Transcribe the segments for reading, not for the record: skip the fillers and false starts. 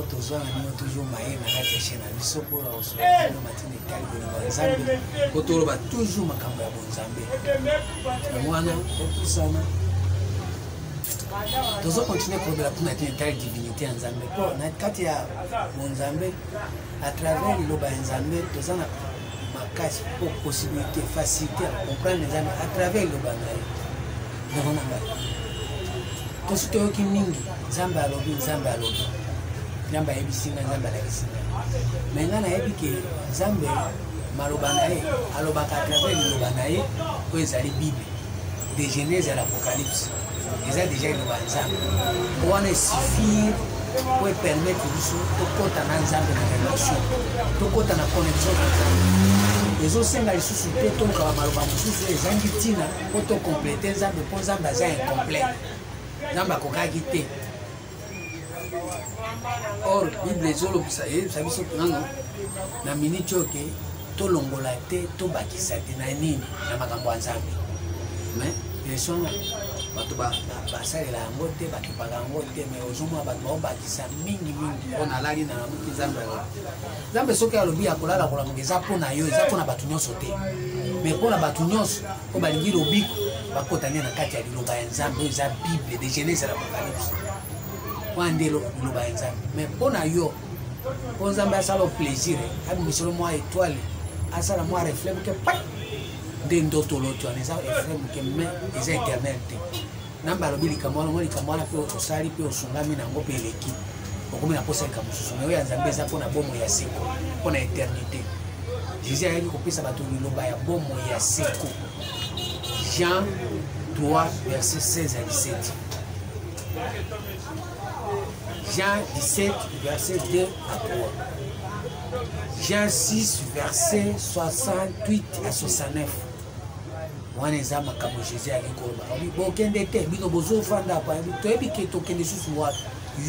tozwa na toujours maye na kati ya chaîne na biso pour osola matine tali ko nzambe ko toloba toujours makambo ya bonzambe mwana opusana tozo continuer ko bela kuna tine tali divinité ya nzambe po na kati ya bonzambe à travers le ba nzambe tozana makasi pour possibilité facilité à comprendre nzambe à travers le ba naye donc na tosuto yoki mingi nzambe alobi nzambe yebisinga nzambe alakisinga me nga nayebi ke nzambe maloba na ye alobaka à travers liloba na ye oyo ezali bible de genèse à l'apocalypse eza déjà liloba ya nzambe wana esuffire po epermettre biso tokɔta na nzambe na relation tokɔta na connexion na nzambe ezosenga lisusu te tolukaka maloba mosusu ezangi ntina po tokomplete nzambe mpo nzambe aza incomplet nzambe akokaki te or bible ezolobisa yebisa biso nano na miniti oyo ke tolongola te tobakisa te na nini na makambo ya nzambe mais direction bato basalela yango te bakipaka yango te mais ozomona bato baobakisa mingimingi mpona alali na namuki nzambe soki alobi ya kolala kolamuka eza mpona yo eza mpona bato nyonso te mais mpona bato nyonso po balingi lobiko bakotania na kati ya liloba ya nzambe oyo eza bible de genèse à l'apocalypse wana nde liloba ya nzambe mais mpona yo mpo nzambe asala plaisir abimiselo mwa étoile asala mwa reflet moke pai nde ndoto loti wana eza reflet moke mais eza éternel te namba alobi likambo wana likambo wana mpe osali mpe osungami nango mpe eleki okomi na posa likambo mosusu mais oyo ya nzambe eza mpona bomoi ya seko mpona éternité jésus ayaki kopesa bato liloba ya bomoi ya seko Jean 3 verset 16 à 17 Jean 17 verset 2 à 3 Jean 6 verset 68 à 69 wana eza makambo jésus ayaki koloba bokende te bino bozofanda pa toyebi ke tokende susu wapi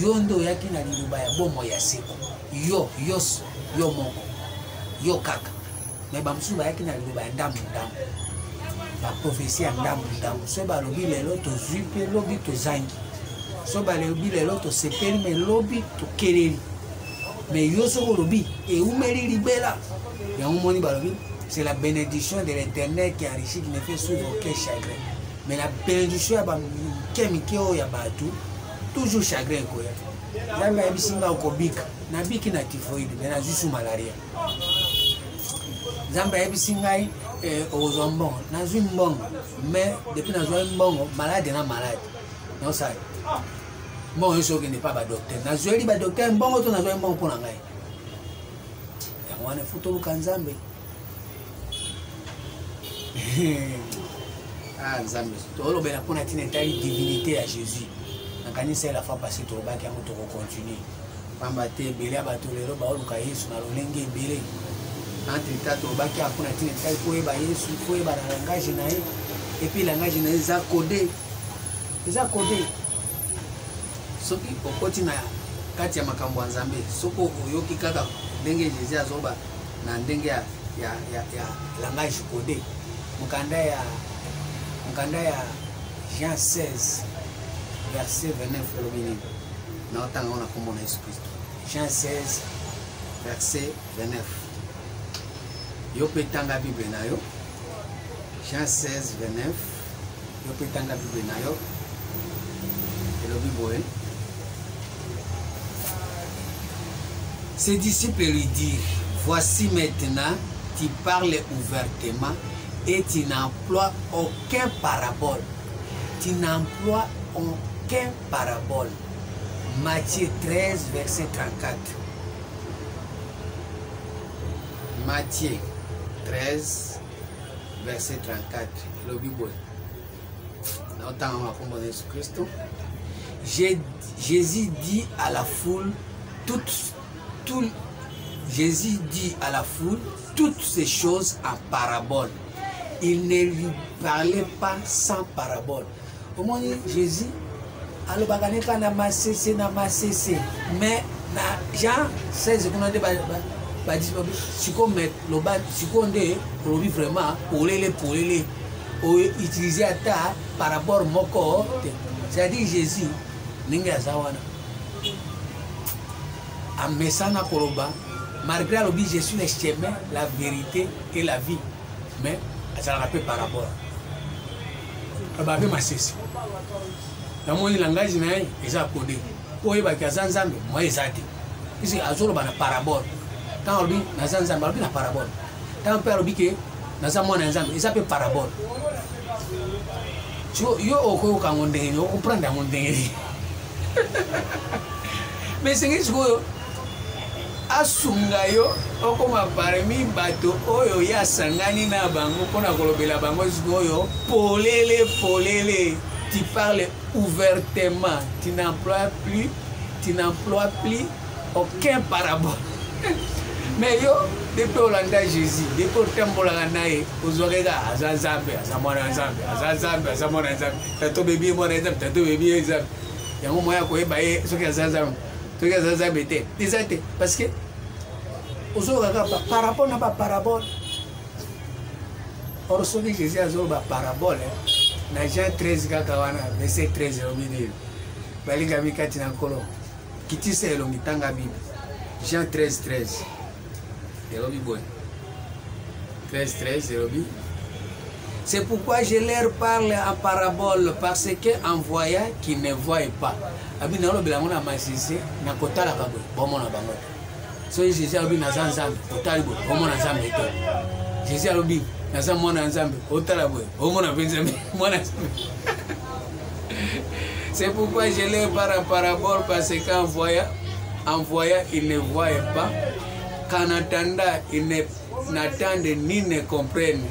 yo nde oyaki na liloba ya bomoi ya seko yo moko yo kaka me bamosusu bayaki na liloba ya ndambu baprofesi ya ndambu so balobi lelo tozwi mpe lobi tozangi so balobi lelo tosepeli me lobi tokeleli me yo soko olobi eumeli libela yango moni balobi c'est la bénédiction de l'éternel qui enrichit qui ne fait souffrir aucun chagrin mais la bénédiction ya bamike oyo ya bato toujours chagrin ekoya nzambe ayebisinga okobika nabiki na typhoïde me nazwi su malaria nzambe ayebisi ngai okozwa mbongo nazwi mbongo mais depuis nazwa mbongo malade na malade naosala mbongo nyonso okende pa badokter nazweli badokter mbongo to nazwa mbongo mpona ngai yango wana efu toluka nzambe nzambe tolobela mpona ntina etali divinité ya jésus nakanisa la fois passé tolobaki yango tokocontinue pamba te ebele ya bato lelo baoluka yesu na lolenge ebele entre temps tolobaki akuna ntina etali koyeba yesu koyeba na langage na ye epuis langage na ye eza code soki okoti na kati ya makambo ya nzambe soki oyoki kaka ndenge jésus azoba na ndenge ya langage code mokanda ya Jean 16 verset 29 elobi nini naotanga wana kombo na yesu kristo Jean 16 verset 29 yo mpe tanga bible na yo Jean 16 29 yo mpe tanga bible na yo elobi boye ses disciples lui dirent voici maintenant tu parles ouvertement et tu n'emploies aucun parabole. Matthieu 13, verset 34. Matthieu 13, verset 34. Le Bible. Jésus dit à la foule, Jésus dit à la foule toutes ces choses en parabole. Il ne lui parlait pas sans parabole. Au moins, Jésus, alors baganeka na masese, mais na Jean 16 qu'on a dit si comme loba si qu'on dit vraiment pour les utiliser à ta parabole moko, c'est-à-dire Jésus ninga zawana amesana koloba malgré alobi je suis le chemin, la vérité et la vie. Mais ça la rappelle parabole. Ababe masisi. La moni langage nae eza codé. Oye ba kazanzambe moi ezati. Ici azolo bana parabole. Quand alobi na zanzambe alobi na parabole. Quand père alobi ke na za mwana nzambe eza pe parabole. Yo okoyo kangonde yo comprendre ngondenge. Mais c'est que yo asunga yo okoma parmi bato oyo ya sangani na bango pona kolobela bango sikoyo polele tu parles ouvertement, tu n'emploies plus aucun parabole. Mais yo depuis Olanda Jésus depuis tembola nae ozorega azazambe azamona nzambe tato bébé mona nzambe tato bébé nzambe yango moya koyeba ye soki azazambe soki azazambe te ezate parce que ozorega parabole na ba parabole. Or soki Jésus azoloba parabole na Jean 13 kaka wana verset 13 obineli balinga mikati na nkolo kitisa elongi tanga Bible Jean 13 c'est pourquoi je leur parle en parabole parce que en voyant qu'ils ne voient pas. Abina lo bilango na masisi na kotala kabo bomona bango. So Jésus alobi na zanzambe kotali bo bomona nzambe to. Jésus alobi na za mwana nzambe kotala bo bomona nzambe mwana. C'est pourquoi je leur parle en parabole parce qu'en voyant ils ne voient pas. Qu'en attendant, ils n'attendent ni ne comprennent.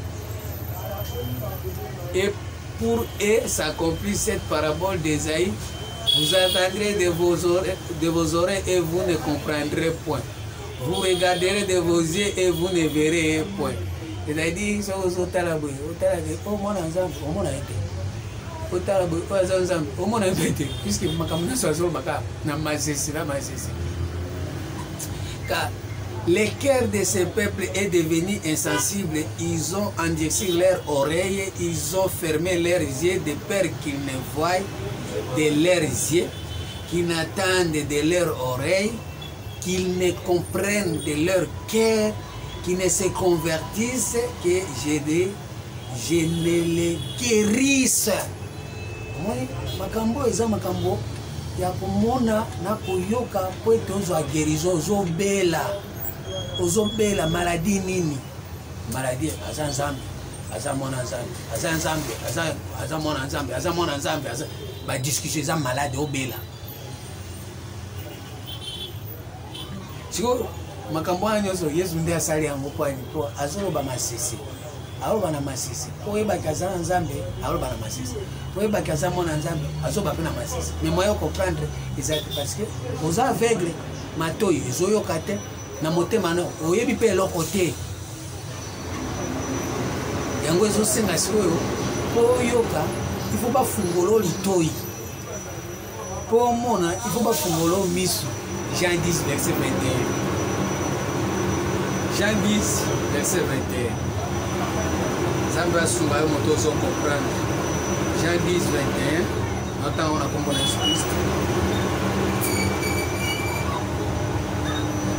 Et pour eux s'accomplit cette parabole d'Ésaïe. Vous attendrez de vos oreilles et vous ne comprendrez point. Vous regarderez de vos yeux et vous ne verrez point. C'est-à-dire, car le cœur de ce peuple est devenu insensible. Ils ont endurci leurs oreilles, ils ont fermé leurs yeux de peur qu'ils ne voient de leurs yeux, qu'ils n'attendent de leurs oreilles, qu'ils ne comprennent de leur cœur, qu'ils ne se convertissent, que je ne les guérisse. Moi, makambo eza makambo ya komona na koyoka po ete ozwa guérison ozobela maladie nini maladie aza nzambe aza mwana nzambe aza mwana nzambe badiscussion eza malade obela sikoyo makambo wana nyonso yesu nde asali yango po ani po azoloba masisi aloba na masisi po oyebaki aza na nzambe aloba na masisi po oyebaki aza mwana nzambe azoba mpe na masisi mais moyen comprendre ezali parce que oza aveugle matoyi ezoyoka te na motema no oyebi mpe eloko te yango ezosenga sikoyo po oyoka ifo bafungola litoyi po omona ifo bafungola miso. Jean 10 verset 21. Jean 10 verset 21. Zamba Soumayo Motoso comprendre. Jean 10 21. Maintenant on a compris Christ.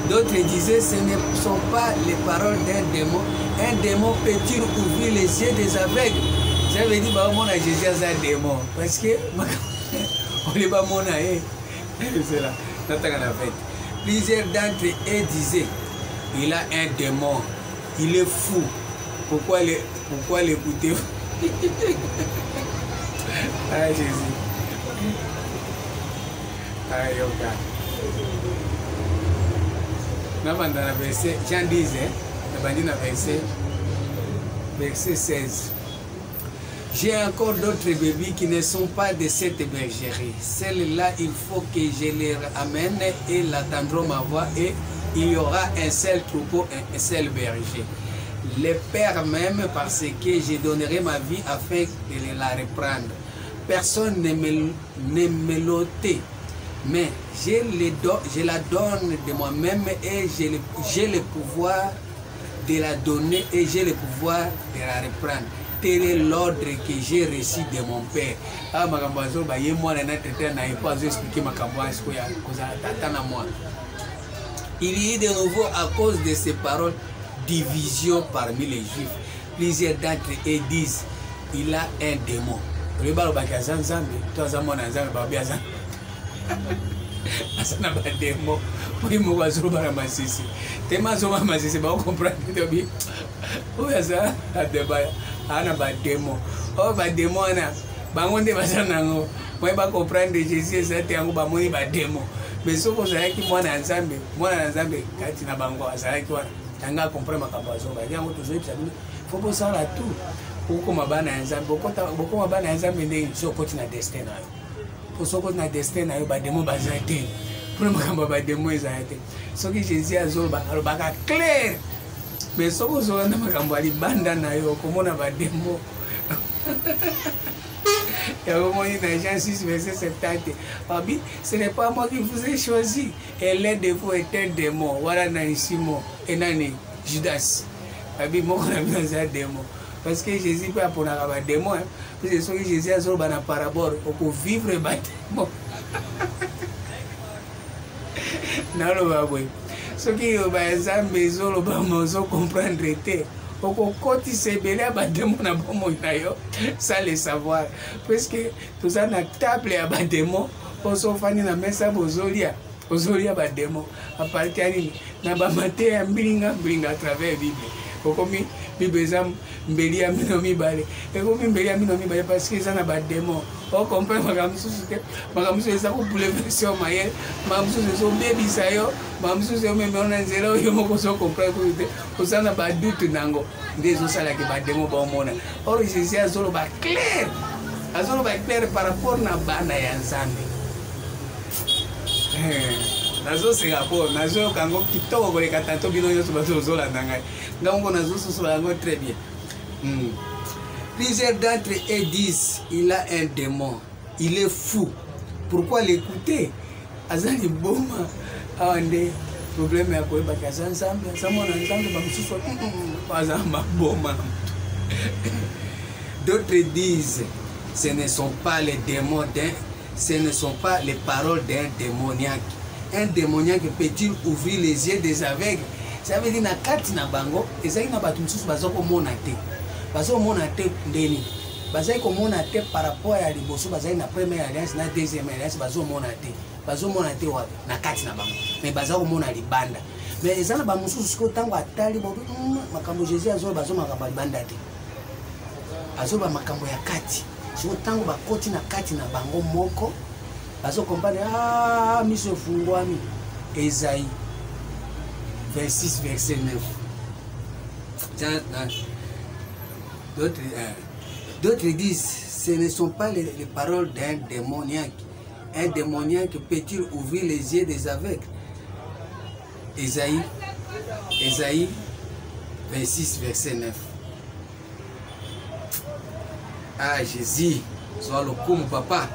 D'autres disaient ce ne sont pas les paroles d'un démon. Un démon peut-il ouvrir les yeux des aveugles? J'avais dit bah mon Jésus est un démon parce que on n'est pas mon aïe. C'est là. Plusieurs d'entre eux disaient il a un démon, il est fou. Pourquoi l'écouter? Ah Jésus. Ah yoga. Dans le verset, Jean disait, dans le verset 16. J'ai encore d'autres bébés qui ne sont pas de cette bergerie. Celles-là, il faut que je les amène et l'attendront ma voix et il y aura un seul troupeau, un seul berger. Le Père même parce que je donnerai ma vie afin de la reprendre. Personne ne me l'ôte, mais je la donne de moi-même et j'ai le pouvoir de la donner et j'ai le pouvoir de la reprendre. Tel est l'ordre que j'ai reçu de mon Père. Ah, ma Il y a de nouveau à cause de ces paroles division parmi les Juifs. Plusieurs d'entre eux disent il a un démon. Le balo bakaza nzambe, toi zamona nzambe babiaza. Asana ba démon. Moi mo wazuru bara masisi. Tema zo masisi ba comprendre to bi. Oya za adeba ana ba démon. Oh ba démon na bangonde basana ngo. Moi ba comprendre Jésus ça te yango ba moni ba démon. Mais soko zaki mwana nzambe kati na bango azaki wana. Tanga comprendre makambo azo ba yango to zo ipsa bino. Faut pas ça là tout. Beaucoup mabana nzambe, beaucoup mabana nzambe ndenge soko na destin nayo. Pour soko na destin nayo ba démon bazate. Pour makambo ba démon ezate. Soki Jésus azoba alobaka clair. Mais soko zo na makambo ali banda nayo komona ba démon. Et au moins, dans Jean 6, verset 70, ce n'est pas moi qui vous ai choisi. Et l'un de vous est un démon. Voilà, Nani Simon et Nani Judas. Moi, on a vu un démon. Parce que Jésus peut apprendre un démon. Parce que Jésus a dit une parabole pour vivre un démon. Non, ce qui est un maison, on comprendre. Quand se belé à démon na bomo nayo sans le savoir parce que tout ça na table à démon on s'en fani na mesa bozolia ba démon à partir na ba maté mbringa à travers Bible komi Bible zam mbeli ya minomi bale et komi mbeli ya minomi bale parce que ça na ba démon on comprend magamusu ça ko pour les versions maye magamusu so baby sayo magamusu so même on a zéro yo moko so comprendre ko ça na ba doute nango des osala ke ba démon ba mona or Jésus azolo ba clair par rapport na bana ya nzambe nazo se rapport nazo kango kitoko ko lekata to bino yo so ba zo la nanga ngango nazo so la ngo très bien. Plusieurs d'entre eux disent il a un démon, il est fou. Pourquoi l'écouter? Azali boma awande problème ya ko ba kazanzambe samona nzambe ba msuso azama boma. D'autres disent ce ne sont pas les démons ce ne sont pas les paroles d'un démoniaque. Un démoniaque peut-il ouvrir les yeux des aveugles? Ça veut dire na kati na bango ezali na batu msusu bazoko mona te. Bazo mona te ndeni bazai ko mona te par rapport à liboso bazai na première alliance na deuxième alliance bazo mona te wa na kati na bango mais bazako mona libanda mais ezana ba mususu ko tango atali bo makambo Jésus azo bazo makambo libanda te azo ba makambo ya kati so tango ba koti na kati na bango moko bazo comprendre miso fungwami Esaïe 26 verset 9. D'autres disent ce ne sont pas les paroles d'un démoniaque. Un démoniaque peut-il ouvrir les yeux des aveugles? Esaïe 26 verset 9. Jésus soit le coup papa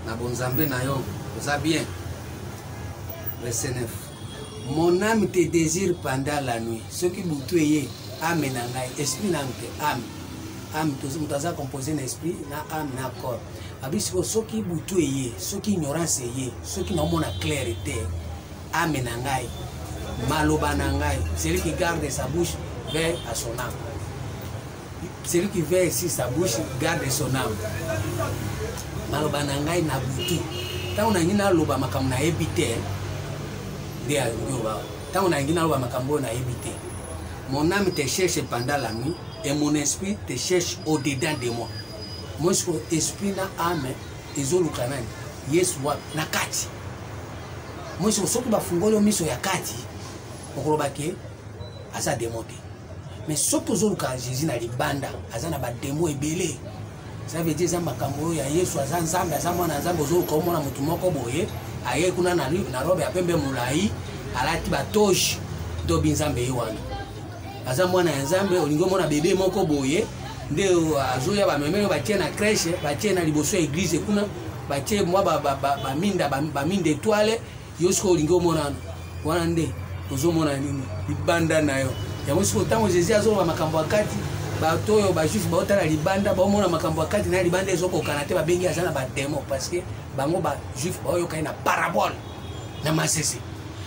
na bonzambe na yo ça bien. Verset 9. Mon âme te désire pendant la nuit. Ce qui vous tuez âme na ngai esprit na mpe âme to mutaza composer na esprit na âme na corps abisiko soki butu eye soki ignorance eye soki na mona clarté âme na ngai maloba na ngai celui qui garde sa bouche vers à son âme celui qui veille sur sa bouche garde son âme maloba na ngai na butu ta una ngina loba makambo na ebite dia yoba ta una ngina loba makambo na ebite. Mon âme te cherche pendant la nuit et mon esprit te cherche au-dedans de moi. Mon esprit na âme ezolukanani Yesu wa na kati. Moi soki bafungoli miso ya kati okoloba ke aza démonté. Mais soki ozoluka Jésus na libanda aza na ba démon ebele. Ça veut dire ça makambo ya Yesu aza nzambe aza mwana nzambe ozoluka omona mutu moko boye aye kuna na robe ya pembe mulai alati batoshi do binzambe yiwana. Aza mwana ya nzambe olingo mona bébé moko boye nde azoya ba memelo batie na crèche batie na liboso ya église kuna batie mwa ba minda étoile yosko olingo mona wana nde ozo mona nini libanda nayo ya mosiko tango Jésus azoba makambo akati ba toyo ba juif ba otala libanda ba mona makambo akati na libanda ezoko kanate ba bengi azana ba démon parce que bango ba juif ba oyo kai na parabole na masese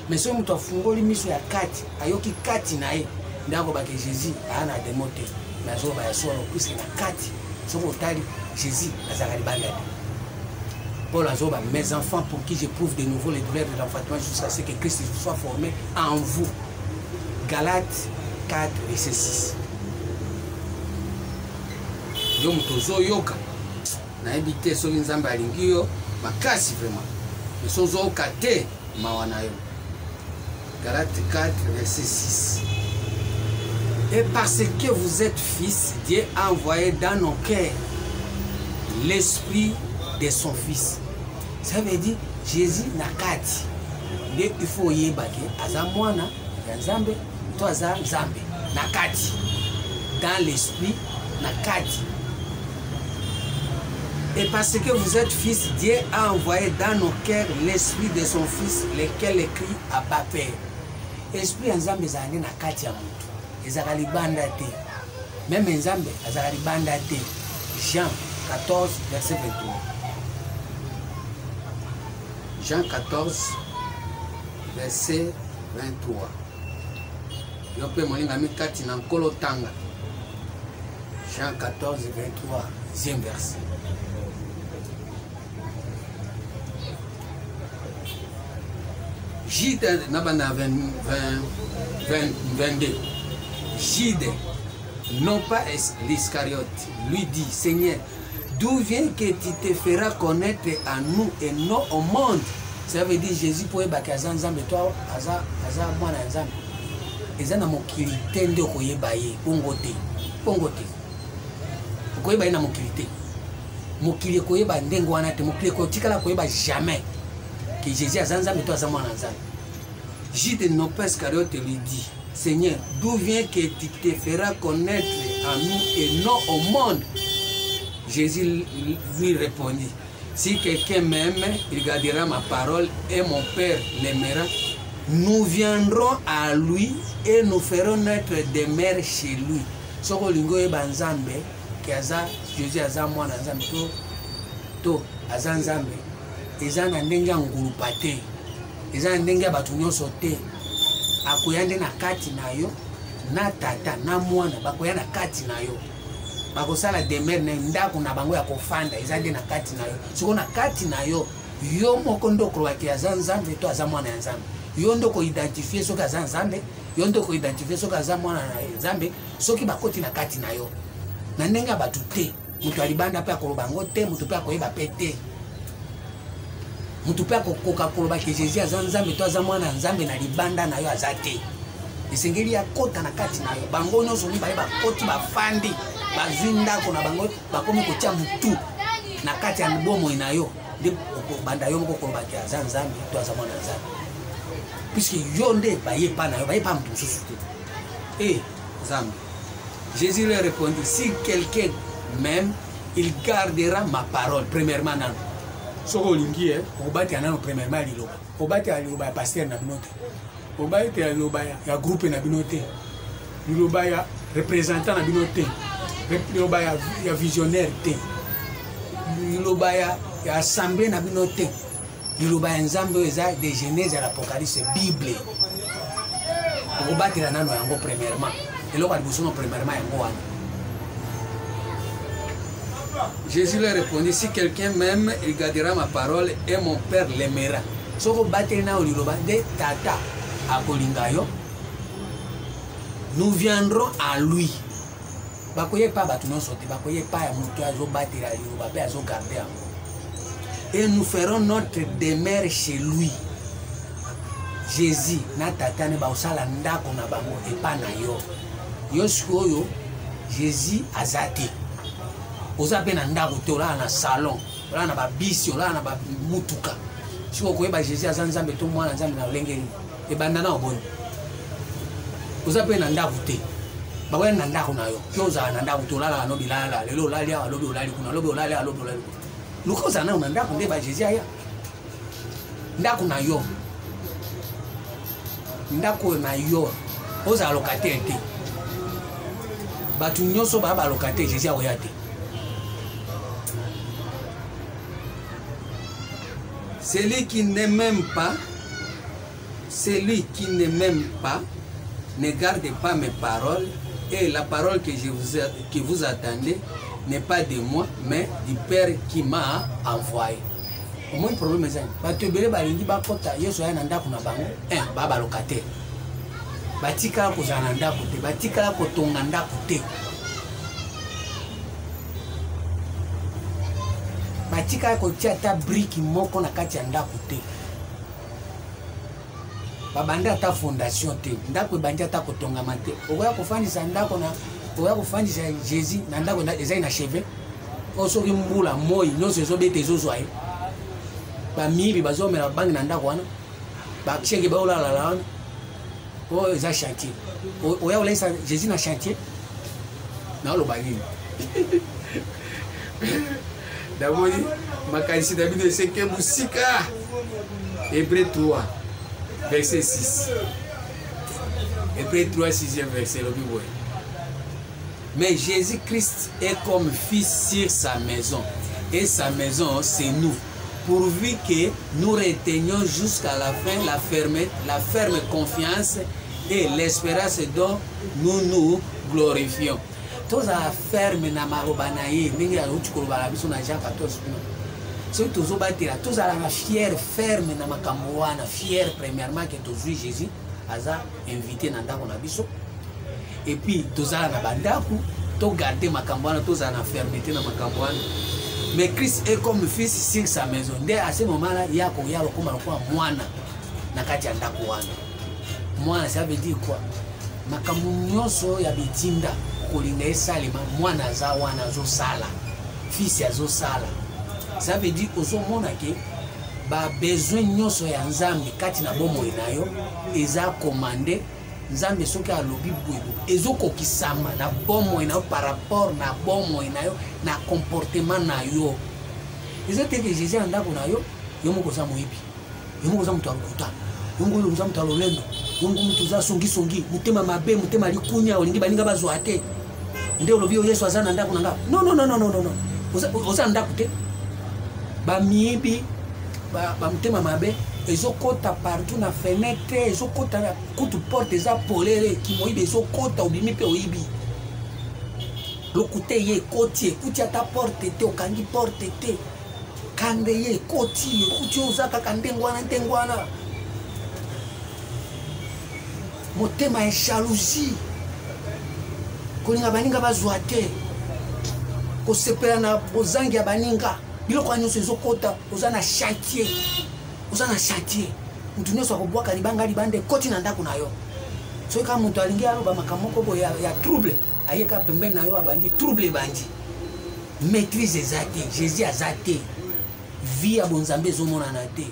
mais soki moto afungoli miso ya kati ayoki kati na ye ndako bake Jésus ana demo te mais azoba ya solo puisque na kati soki otali Jésus azalaka libanda te. Paul azoba mes enfants pour qui j'éprouve de nouveau les douleurs de l'enfantement jusqu'à ce que Christ soit formé en vous. Galates 4 verset 6. Yo moto yoka nayebi te soki nzambe alingi yo makasi vraiment mais sozoyoka te mawa na yo. Galates 4 verset 6. Et parce que vous êtes fils, Dieu a envoyé dans nos cœurs l'esprit de son fils. Ça veut dire Jésus na kati. Dès il faut yebake aza mwana ya nzambe to aza nzambe na kati. Dans l'esprit na kati. Et parce que vous êtes fils, Dieu a envoyé dans nos cœurs l'esprit de son fils, lequel écrit à Abba Père. Esprit nzambe ezali na kati ya mutu. Ezaka libanda te. Même nzambe ezaka libanda te. Jean 14 verset 23. Jean 14 verset 23. Yo pe molinga mi kati na nkolo tanga. Jean 14 23 deuxième verset. Jude nabana 22. Jude, non pas l'Iscariote, lui dit, Seigneur, d'où vient que tu te feras connaître à nous et non au monde? Ça veut dire Jésus pour eba kaza nzambe toi aza mwana nzambe. Eza na mokili te nde koyeba ye pongo te. Koyeba na mokili te. Mokili koyeba ndengo wana te, mokili ko tikala koyeba jamais que Jésus aza nzambe toi aza mwana nzambe. Jude non pas Iscariote lui dit, Seigneur, d'où vient que tu te feras connaître à nous et non au monde? Jésus lui répondit, si quelqu'un m'aime, il gardera ma parole et mon Père l'aimera. Nous viendrons à lui et nous ferons notre demeure chez lui. Soko lingo e banzambe, que Jésus aza mwana nzambe to aza nzambe. Eza na ndenge ya ngulupa te. Eza na ndenge ya batu nyonso te. Akoyande na kati na yo na tata na mwana bakoya na kati na yo bakosala demeure na ndako na bango ya kofanda eza nde na kati na yo siko na kati na yo yo moko ndoko wake aza nzambe to aza mwana ya nzambe yo ndoko identifier soki aza nzambe yo ndoko identifier soki aza mwana na nzambe soki bakoti na kati na yo na ndenge ya batu te mutu alibanda pe akoloba ngo te mutu pe akoyeba pe te mutu pe akokoka koloba ke Jésus aza nzambe to aza mwana nzambe na libanda na yo aza te. Esengeli ya kota na kati na yo bango nyonso ni baye bakoti bafandi bazwi ndako na bango bakomi kotia mutu na kati ya bomo na yo nde banda yo moko koloba ke aza nzambe to aza mwana nzambe puisque yo nde baye pa na yo baye pa mutu mosusu te. Nzambe Jésus leur répondit, si quelqu'un m'aime, il gardera ma parole. Premièrement, non. Soko lingi obati anano premièrement liloba. Obati aliloba pasteur na binote. Obati aliloba ya groupe na binote. Liloba ya représentant na binote. Liloba ya visionnaire te. Liloba ya assemblée na binote. Liloba ya nzambe eza de Genèse à l'Apocalypse Bible. Obati anano yango premièrement. Eloko alibusono premièrement yango wana. Jésus leur répondit, si quelqu'un m'aime, il gardera ma parole et mon Père l'aimera. Soko batena oliloba de tata akolingayo. Nous viendrons à lui. Bakoye pa batu non sote, bakoye pa ya mutu azo batera liloba pe azo garder yango. Et nous ferons notre demeure chez lui. Jésus na tata ne ba osala ndako na bango e pa na yo. Yo sikoyo Jésus azate. Oza pe na ndako te ola na salon, ola na ba bisi, ola na ba mutuka. Siko koyeba Jésus aza nzambe to mwana nzambe na lengeli. E banda na oboni. Oza pe na ndako te. Ba we na ndako na yo. Yo za na ndako to ola no bilala, lelo olali a lobi olali kuna, lobi olali a lobi olali. Luko za na ndako nde ba Jésus aya. Ndako na yo. Ndako na yo. Oza locataire te. Batu nyonso ba ba locataire Jésus akoya te. Celui qui ne m'aime pas, celui qui ne m'aime pas ne garde pas mes paroles, et la parole que vous attendez n'est pas de moi, mais du Père qui m'a envoyé. Au moins, le problème est que si vous avez dit que Yesu a un bango, baba locataire. Batika ko zananda kote, batika ko tonganda kote. Batika ko tiata brique moko na kati anda kote. Babanda ta fondation te, ndako banja ta kotongama te. Okoya kofandisa ndako na okoya kofandisa Jésus na ndako na eza na cheve. Osoki mbula moi nyonso ezobete ezozwa ye. Ba mibi bazomela bangi na ndako wana. Ba chenge ba olala la wana. Oh, eza chantier. Oya olaisa Jésus na chantier. Na lo bagini. D'abord, makanisi David c'est que musika. Hébreux 3 verset 6. Hébreux 3 6e verset le Bible. Mais Jésus-Christ est comme fils sur sa maison, et sa maison c'est nous, pourvu que nous retenions jusqu'à la fin la ferme confiance et l'espérance dont nous nous glorifions. Tous à ferme na marobanaye, ningi ya uchukuru balabiso na Jean 14. Ceux tous au bâtir, tous à la fière ferme na makamboana, fière premièrement que tous Jésus aza invité na ndako na biso. Et puis tous à la bandaku, tous garder makamboana, tous à la fermeté na makamboana. Mais Christ est comme fils sur sa maison. Dès à ce moment-là, il y a comme moana na kati ndako wana. Moana ça veut dire quoi? Makambo nyonso ya bitinda kolinga esalema mwana za wana zo sala. Fils ya zo sala. Ça veut dire ozomona ke ba besoin nyonso ya nzambe kati na bomoi nayo eza commandé nzambe soki alobi bwebo ezokokisama na bomoi nayo par rapport na bomoi nayo na comportement nayo. Ezoteke Jésus andako nayo yo moko za moyibi, yo moko za mutu akuta, yo moko za mutu alolendo, yo moko mutu za songi mutema mabe mutema likunya olingi baninga bazwa te nde olobi Yesu azana ndako nanga. Non. Oza ndako te. Ba mibi ba mutema mabe ezokota partout na fenêtre, ezokota na kutu porte za polele ki moyibi ezokota obimi pe oyibi. Lokute ye koti ekuti ata porte te okangi porte te. Kande ye koti ekuti ozaka kandengwana. Motema ya jalousie. Kolinga baninga bazwa te. Kosepela na bozangi ya baninga. Biloko anyonso ezokota oza na chantier. Mutu nyonso akobwaka libande koti na ndako na yo. Soki kaka mutu alingi aloba makambo moko ya trouble, ayeka pembeni na yo abandi trouble bandi. Maîtrise eza te, Jésus aza te. Vie ya bonzambe ezomonana te.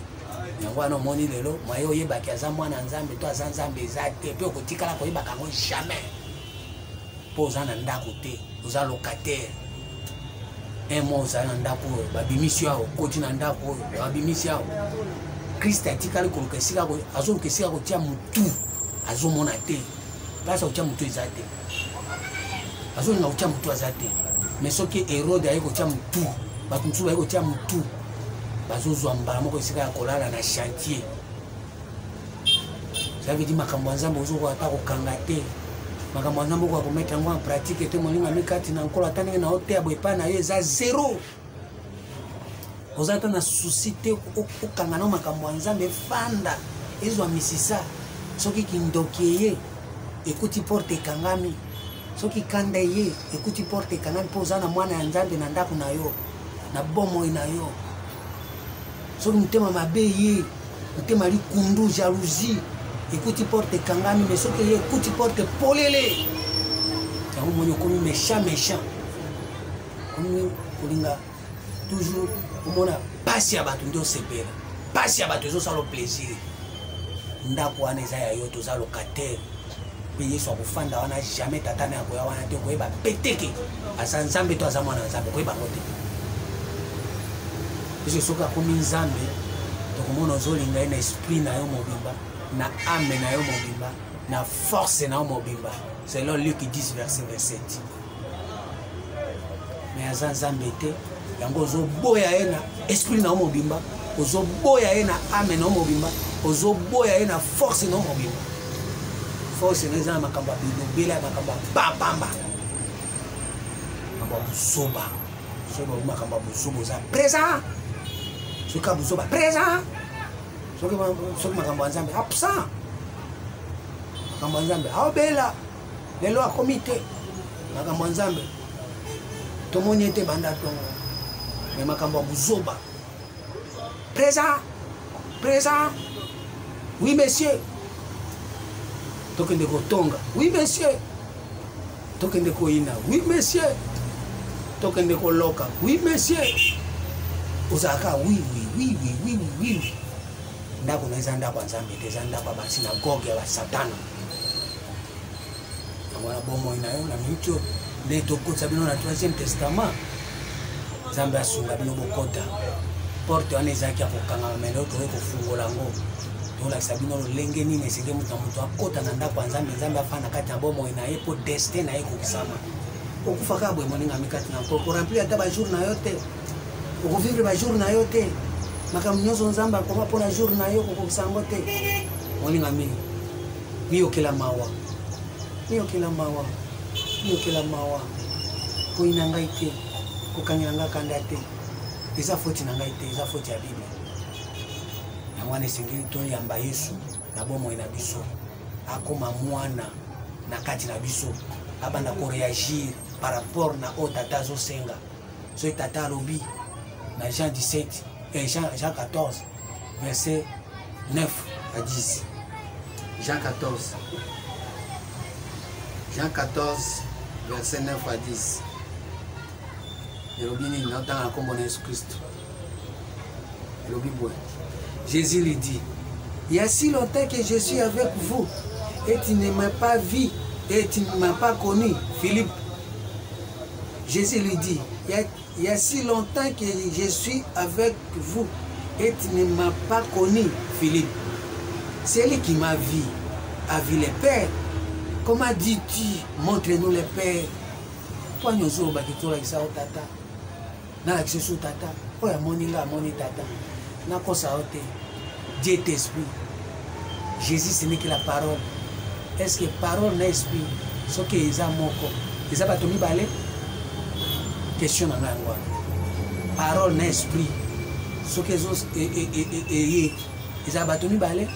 Yango wana omoni lelo mwaye oyebaki aza mwana nzambe to aza nzambe eza te mpe okotikala koyebaka yango jamais. Po oza na ndako te, oza locataire. Un mois oza na ndako oyo babimisi awo koti na ndako oyo babimisi awo. Christ atikali koluka esika azoluka esika kotia mutu azomona te. Place kotia mutu eza te. Azolinga kotia mutu aza te. Mais soki Hérode aye kotia mutu, bato mosusu baye kotia mutu bazozwa mbala moko esika ya kolala na chantier. Ça veut dire makambo ya Nzambe ozokoka ata kokanga te. Makambo ya Nzambe okoka komettre yango en pratique te molinga mikati na nkolo ata ndenge na yo te ya boye epai na yo eza zero. Oza ata na souci te okanga na makambo ya Nzambe fanda ezwa misisa. Soki kindoki ye ekuti porte ekangami. Soki kanda ye ekuti porte ekangami mpo oza na mwana ya Nzambe na ndako na yo na bomoi na yo. Soki mutema mabe ye mutema likundu jalousie ekuti porte ekangami, mais soki ye ekuti porte polele yango moni okomi méchant komi kolinga toujours omona pasi ya bato nde osepela, pasi ya bato ezosala plaisir. Ndako wana eza ya yo toza locataire mpe Yesu akofanda wana jamais tata na yakoya wana te koyeba peteke aza Nzambe to aza mwana Nzambe koyeba ngo te. Parce que soki akomi Nzambe tokomona ozolinga ye na esprit na yo mobimba, na âme na yo mobimba, na force na yo mobimba, selon Luc 10 verset 27. Mais aza Nzambe te yango ozoboya ye na esprit na yo mobimba, ozoboya ye na âme na yo mobimba, ozoboya ye na force no mobile force no eza na makambo ya bilobela makambo ya bambamba makambo ya buzoba soki makambo ya buzoba oza présent soki ya buzoba présent soki makambo ya nzambe absent makambo ya nzambe aobela lelo akomi te makambo ya nzambe tomoni ete banda tongo me makambo ya buzoba présent présent oui monsieur tokende kotonga oui monsieur tokende koyina oui monsieur tokende koloka oui monsieur ozalaka oui oui oui oui oui oui oui ndako na eza ndako ya nzambe te eza ndako ya basinagoge ya basatana wana bomoi na yo na miniti oyo nde tokotisa bino na 3e testament nzambe asunga bino bokota porte wana ezalaki ya kokangama me leo tokoki kofungola yango tolakisa bino lolenge nini esenge moto na moto akota na ndako ya nzambe nzambe afana na kati ya bomoi na ye mpo destin na ye ekokisama okufa kaka boye moningami kati na koremplir ata bajour na yo te okovivre bajour na yo te makambo nyonso nzambe akoma mpona jour na yo kokokisa yango te moningami miyokela mawa miyokela mawa miyokela mawa poi na ngai te kokangela ngai kanda te eza foti na ngai te eza foti ya bible yango wana esengeli toyamba yesu na bomoi na biso akoma mwana na kati na biso abanda koreagir par rapport na oyo tata azosenga soki tata alobi na Jean 17 Jean 14 verset 9 à 10 Jean 14 verset 9 à 10 elobi nini naotanga na kombo na Yesu Christ elobi boye Jésus lui dit il y a si longtemps que je suis avec vous et tu ne m'as pas vu et tu ne m'as pas connu Philippe. Jésus lui dit il y a si longtemps que je suis avec vous et tu ne m'as pas connu Philippe. C'est lui qui m'a vu, a vu le Père. Comment dis-tu montre-nous le Père? Toi nous sommes bakito la kisa tata. Na la kisa tata. Oya moninga moni tata. Na kosa ote. Dieu est esprit. Jésus ce n'est que la parole. Est-ce que parole n'est esprit? Ce que eza moko. Eza batomi balé. Question na ngwa. Parole n'est esprit. Ce que zos eza batomi balé.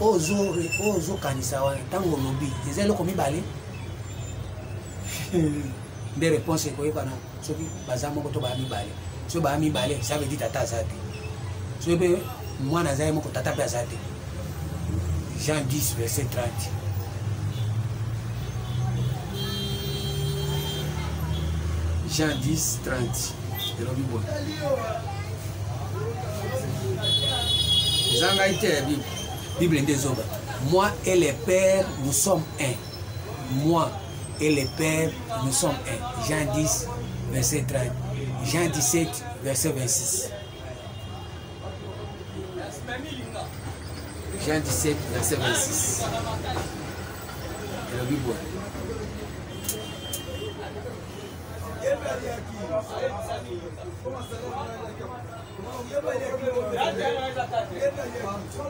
Ozo kanisa wana tango lobi. Eza loko mi balé. Des réponses ekoyebana soki baza moko to ba mi balé. So ba mi balé, ça veut dire tata azate. So be mwana zaye moko tata pe azate. Jean 10 verset 30. Jean 10 30. Elobi bon. Zanga ite Bible ndezoba. Moi et le Père nous sommes un. Moi et le Père nous sommes un. Jean 10 verset 30. Jean 17 verset 26. Jean 17 verset 26. Elobi bon.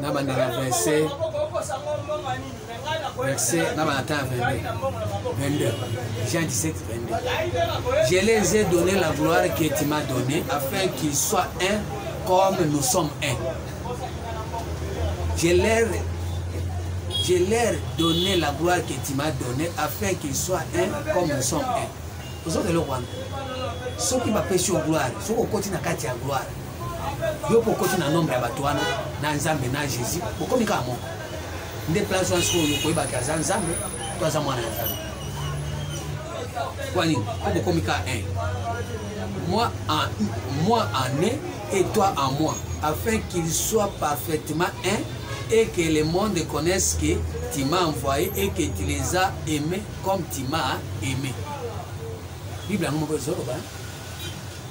Nabandela verset Nabandata 22. Jean 17 22. Je les ai donné la gloire que tu m'as donnée afin qu'ils soient un comme nous sommes un. Je leur donné la gloire que tu m'as donnée afin qu'ils soient un comme nous sommes un. Vous avez le roi. Ce qui m'a péché au gloire, ce qui continue à kati à gloire. Yo pour continuer à nombre à Batouana, dans Nzambe, dans Jésus, pour comme il y a des places où il y a des Nzambe, toi à moi Nzambe. Quoi pour comme il y a un. Moi en un et toi en moi, afin qu'ils soient parfaitement un et que le monde connaisse que tu m'as envoyé et que tu les as aimés comme tu m'as aimé. Bible a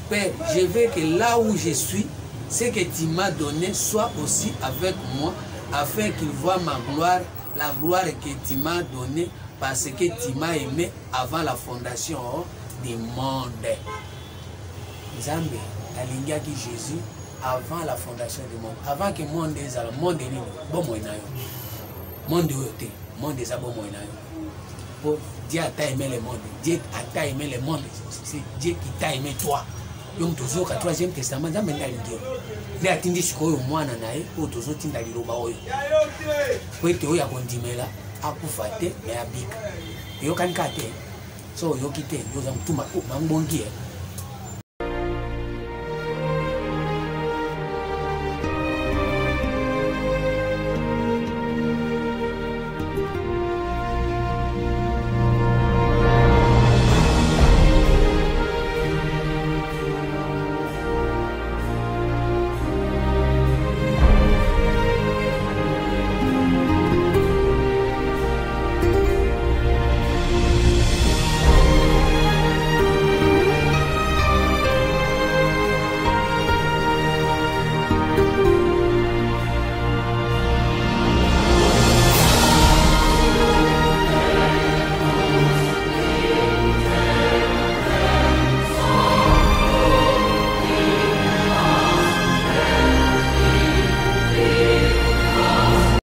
Père, je veux que là où je suis, ce que tu m'as donné soit aussi avec moi, afin qu'ils voient ma gloire, la gloire que tu m'as donnée, parce que tu m'as aimé avant la fondation du monde. Nzambe, alingiaki Jésus, avant la fondation du monde. Avant que le monde soit le monde, bon moyen. Monde monde est bon moyen. Pour Dieu a aimé le monde. Dieu a aimé le monde. C'est Dieu qui t'a aimé toi. Donc toujours le troisième testament, ça m'a dit. Les attendus ce qu'on moi nanae, ou toujours tinda di roba oyo. Pour que oya kondimela, akufate mais abika. Yo kan kate. So yo kite, yo zam tuma ko mambongi.